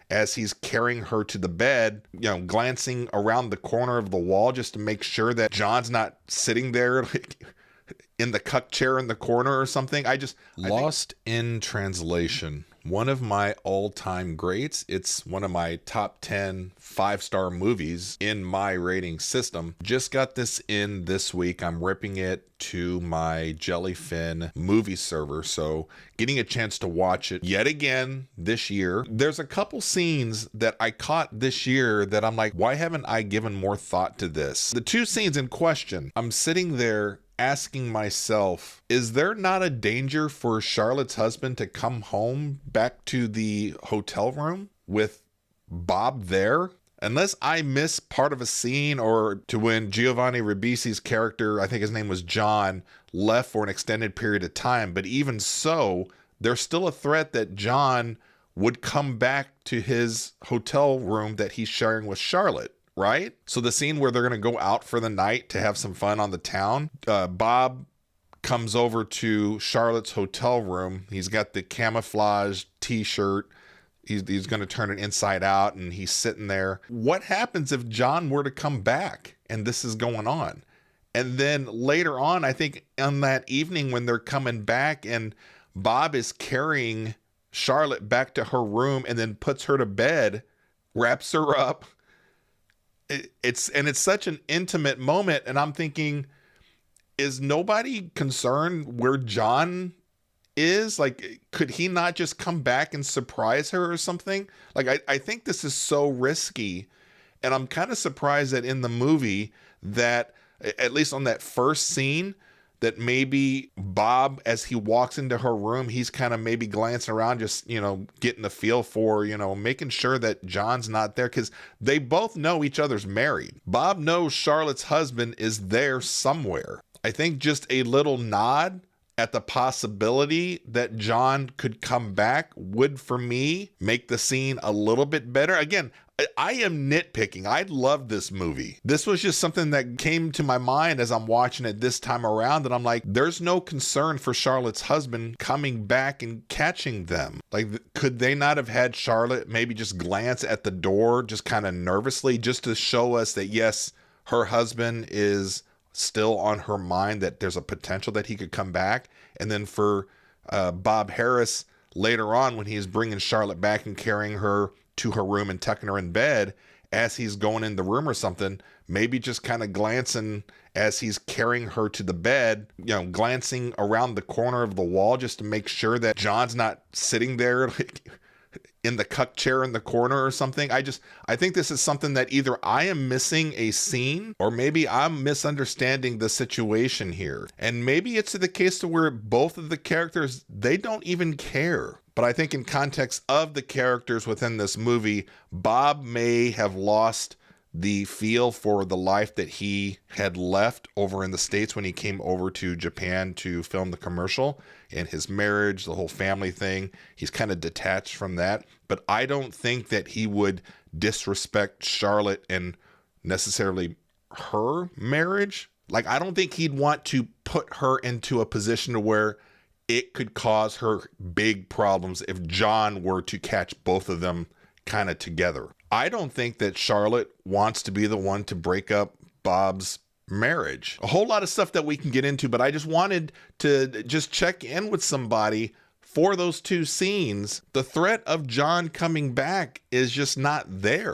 as he's carrying her to the bed, glancing around the corner of the wall just to make sure that John's not sitting there like in the cuck chair in the corner or something. Lost in Translation, one of my all-time greats. It's one of my top 10 5-star movies in my rating system. Just got this in this week. I'm ripping it to my Jellyfin movie server, so getting a chance to watch it yet again this year. There's a couple scenes that I caught this year that I'm like, why haven't I given more thought to this? The two scenes in question, I'm sitting there asking myself, is there not a danger for Charlotte's husband to come home back to the hotel room with Bob there? Unless I miss part of a scene, or to when Giovanni Ribisi's character, I think his name was John, left for an extended period of time. But even so, there's still a threat that John would come back to his hotel room that he's sharing with Charlotte. Right? So the scene where they're going to go out for the night to have some fun on the town, Bob comes over to Charlotte's hotel room. He's got the camouflage t-shirt. He's going to turn it inside out, and he's sitting there. What happens if John were to come back and this is going on? And then later on, I think on that evening when they're coming back and Bob is carrying Charlotte back to her room and then puts her to bed, wraps her up. It's such an intimate moment, and I'm thinking, is nobody concerned where John is? Like, could he not just come back and surprise her or something? Like, I think this is so risky, and I'm kind of surprised that in the movie that, at least on that first scene, that maybe Bob, as he walks into her room, he's kind of maybe glancing around, just, getting the feel for, making sure that John's not there, because they both know each other's married. Bob knows Charlotte's husband is there somewhere. I think just a little nod at the possibility that John could come back would, for me, make the scene a little bit better. Again, I am nitpicking. I love this movie. This was just something that came to my mind as I'm watching it this time around, and I'm like, there's no concern for Charlotte's husband coming back and catching them. Like, could they not have had Charlotte maybe just glance at the door just kind of nervously, just to show us that, yes, her husband is still on her mind, that there's a potential that he could come back? And then for Bob Harris later on, when he's bringing Charlotte back and carrying her to her room and tucking her in bed, as he's going in the room or something, maybe just kind of glancing as he's carrying her to the bed, glancing around the corner of the wall just to make sure that John's not sitting there like in the cuck chair in the corner or something. I think this is something that either I am missing a scene, or maybe I'm misunderstanding the situation here. And maybe it's the case to where both of the characters, they don't even care. But I think in context of the characters within this movie, Bob may have lost the feel for the life that he had left over in the States when he came over to Japan to film the commercial, and his marriage, the whole family thing. He's kind of detached from that. But I don't think that he would disrespect Charlotte and necessarily her marriage. Like, I don't think he'd want to put her into a position to where it could cause her big problems if John were to catch both of them kind of together. I don't think that Charlotte wants to be the one to break up Bob's marriage. A whole lot of stuff that we can get into, but I just wanted to just check in with somebody for those two scenes. The threat of John coming back is just not there.